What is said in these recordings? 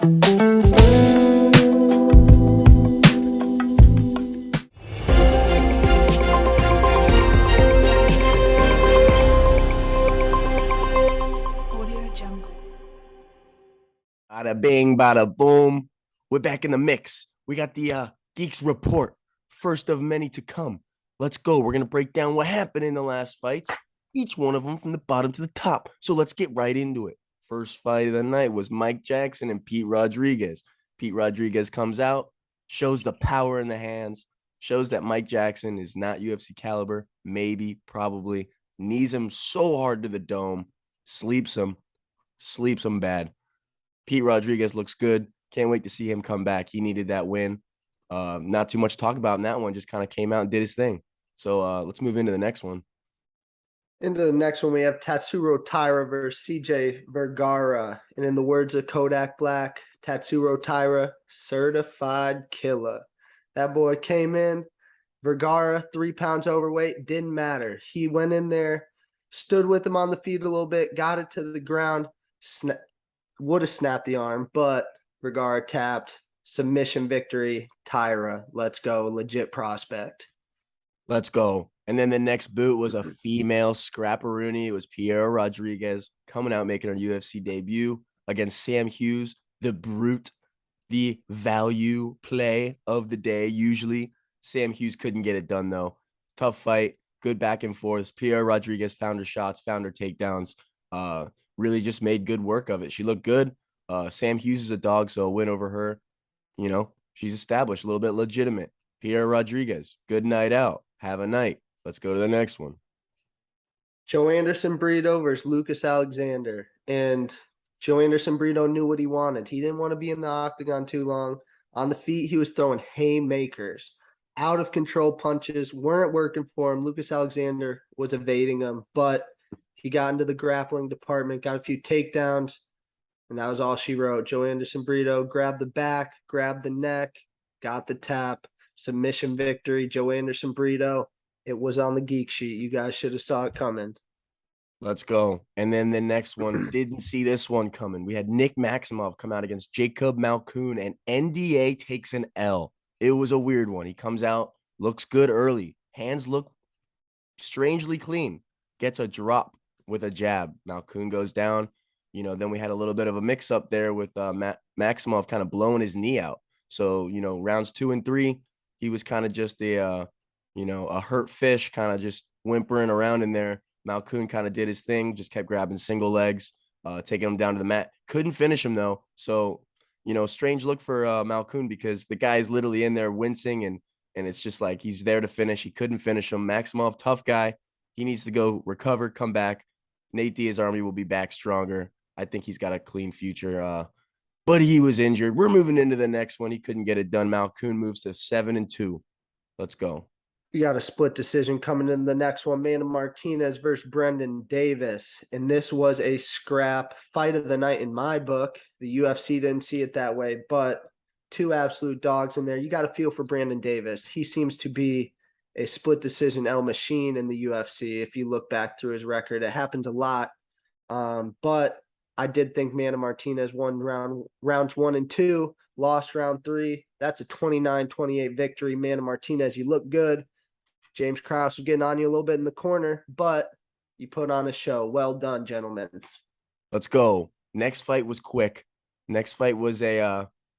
Bada bing, bada boom. We're back in the mix. We got the Geeks Report, first of many to come. Let's go. We're going to break down what happened in the last fights, each one of them from the bottom to the top. So let's get right into it. First fight of the night was Mike Jackson and Pete Rodriguez. Pete Rodriguez comes out, shows the power in the hands, shows that Mike Jackson is not UFC caliber, maybe, probably, knees him so hard to the dome, sleeps him bad. Pete Rodriguez looks good. Can't wait to see him come back. He needed that win. Not too much to talk about in that one. Just kind of came out and did his thing. So let's move into the next one. Into the next one, we have Tatsuro Tyra versus Cj Vergara. And in the words of Kodak Black, Tatsuro Tyra, certified killer. That boy came in. Vergara, 3 pounds overweight, didn't matter. He went in there, stood with him on the feet a little bit, got it to the ground, would have snapped the arm, but Vergara tapped. Submission victory. Tyra, let's go. Legit prospect. Let's go. And then the next boot was a female scrapperoonie. It was Piera Rodriguez coming out making her UFC debut against Sam Hughes, the brute, the value play of the day. Usually Sam Hughes couldn't get it done, though. Tough fight. Good back and forth. Piera Rodriguez found her shots, found her takedowns. Really just made good work of it. She looked good. Sam Hughes is a dog, so a win over her, she's established, a little bit legitimate. Piera Rodriguez, good night out. Have a night. Let's go to the next one. Joanderson Burrito versus Lucas Alexander. And Joanderson Burrito knew what he wanted. He didn't want to be in the octagon too long. On the feet, he was throwing haymakers. Out of control punches weren't working for him. Lucas Alexander was evading them, but he got into the grappling department, got a few takedowns, and that was all she wrote. Joanderson Burrito grabbed the back, grabbed the neck, got the tap, submission victory. Joanderson Burrito, it was on the geek sheet. You guys should have saw it coming. Let's go. And then the next one, didn't see this one coming. We had Nick Maximov come out against Jacob Malkoun, and NDA takes an L. It was a weird one. He comes out, looks good early. Hands look strangely clean. Gets a drop with a jab. Malkoun goes down. Then we had a little bit of a mix up there with Maximov kind of blowing his knee out. So, rounds 2 and 3, he was kind of just a hurt fish, kind of just whimpering around in there. Malkoun kind of did his thing, just kept grabbing single legs, taking him down to the mat. Couldn't finish him, though. So, strange look for Malkoun, because the guy is literally in there wincing, and it's just like he's there to finish. He couldn't finish him. Maximov, tough guy. He needs to go recover, come back. Nate Diaz's army will be back stronger. I think he's got a clean future, but he was injured. We're moving into the next one. He couldn't get it done. Malkoun moves to 7-2. Let's go. We got a split decision coming in the next one. Martinez versus Brendan Davis. And this was a scrap fight of the night in my book. The UFC didn't see it that way, but 2 absolute dogs in there. You got to feel for Brandon Davis. He seems to be a split decision El Machine in the UFC. If you look back through his record, it happens a lot. But I did think Martinez won rounds 1 and 2, lost round 3. That's a 29-28 victory. Martinez, you look good. James Krause was getting on you a little bit in the corner, but you put on a show. Well done, gentlemen. Let's go. Next fight was quick. Next fight was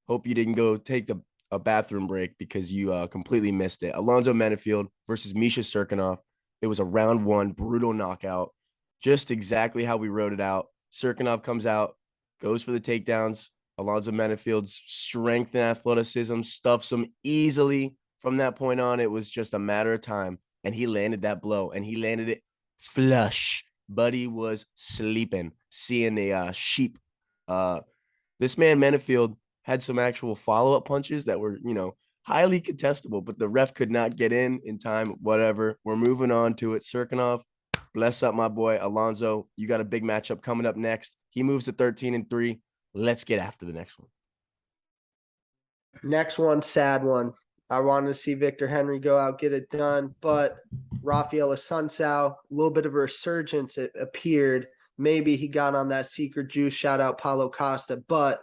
hope you didn't go take a bathroom break because you completely missed it. Alonzo Manifield versus Misha Circanov. It was a round 1 brutal knockout. Just exactly how we wrote it out. Circanov comes out, goes for the takedowns. Alonzo Manifield's strength and athleticism stuffs him easily. From that point on, it was just a matter of time. And he landed that blow, and he landed it flush. Buddy was sleeping, seeing the sheep. This man, Manifield, had some actual follow-up punches that were, highly contestable, but the ref could not get in time, whatever. We're moving on to it. Circanov, bless up my boy. Alonzo, you got a big matchup coming up next. He moves to 13-3. Let's get after the next one. Next one, sad one. I wanted to see Victor Henry go out, get it done, but Rafael Assunção, a little bit of a resurgence, it appeared. Maybe he got on that secret juice. Shout out Paulo Costa, but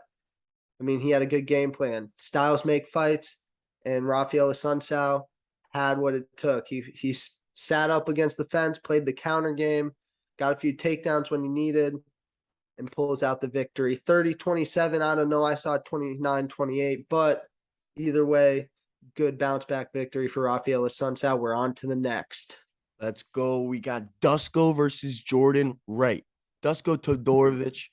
I mean, he had a good game plan. Styles make fights, and Rafael Assunção had what it took. He sat up against the fence, played the counter game, got a few takedowns when he needed, and pulls out the victory. 30-27. I don't know. I saw 29-28, but either way, good bounce back victory for Rafael Assunção. We're on to the next. Let's go. We got Dusko versus Jordan Wright. Dusko Todorovic.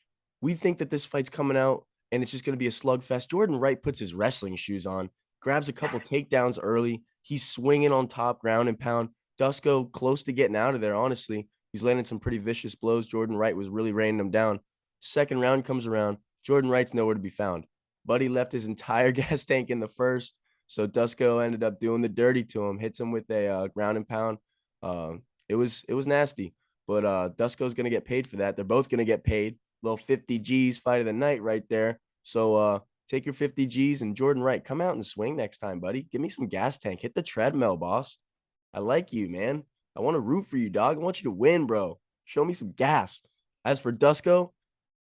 We think that this fight's coming out and it's just going to be a slugfest. Jordan Wright puts his wrestling shoes on, grabs a couple takedowns early. He's swinging on top, ground and pound. Dusko close to getting out of there, honestly. He's landing some pretty vicious blows. Jordan Wright was really raining him down. Second round comes around. Jordan Wright's nowhere to be found. Buddy left his entire gas tank in the first, so Dusko ended up doing the dirty to him, hits him with a ground and pound. It was nasty, but Dusko's going to get paid for that. They're both going to get paid. Little 50 G's fight of the night right there. So take your 50 G's and Jordan Wright, come out and swing next time, buddy. Give me some gas tank. Hit the treadmill, boss. I like you, man. I want to root for you, dog. I want you to win, bro. Show me some gas. As for Dusko,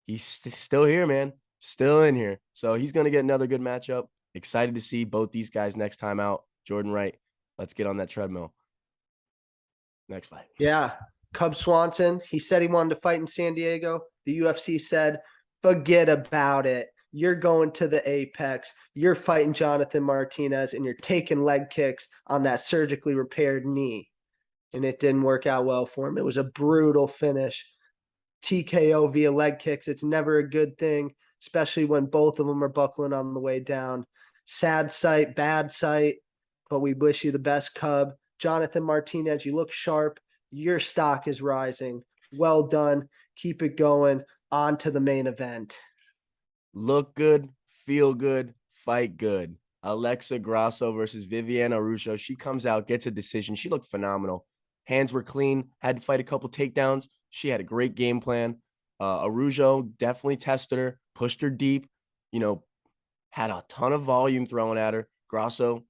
he's still here, man. Still in here. So he's going to get another good matchup. Excited to see both these guys next time out. Jordan Wright, let's get on that treadmill. Next fight. Yeah. Cub Swanson, he said he wanted to fight in San Diego. The UFC said, forget about it. You're going to the Apex. You're fighting Jonathan Martinez, and you're taking leg kicks on that surgically repaired knee. And it didn't work out well for him. It was a brutal finish. TKO via leg kicks. It's never a good thing, especially when both of them are buckling on the way down. Sad sight, bad sight, but we wish you the best, Cub. Jonathan Martinez, you look sharp. Your stock is rising. Well done. Keep it going. On to the main event. Look good, feel good, fight good. Alexa Grasso versus Viviane Araujo. She comes out, gets a decision. She looked phenomenal. Hands were clean, had to fight a couple takedowns. She had a great game plan. Araujo definitely tested her, pushed her deep, had a ton of volume thrown at her. Grosso,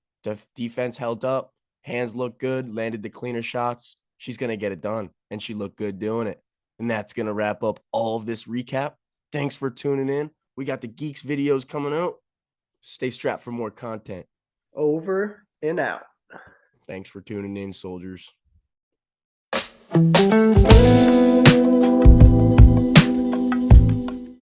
defense held up. Hands looked good, landed the cleaner shots. She's going to get it done, and she looked good doing it. And that's going to wrap up all of this recap. Thanks for tuning in. We got the Geeks videos coming out. Stay strapped for more content. Over and out. Thanks for tuning in, soldiers.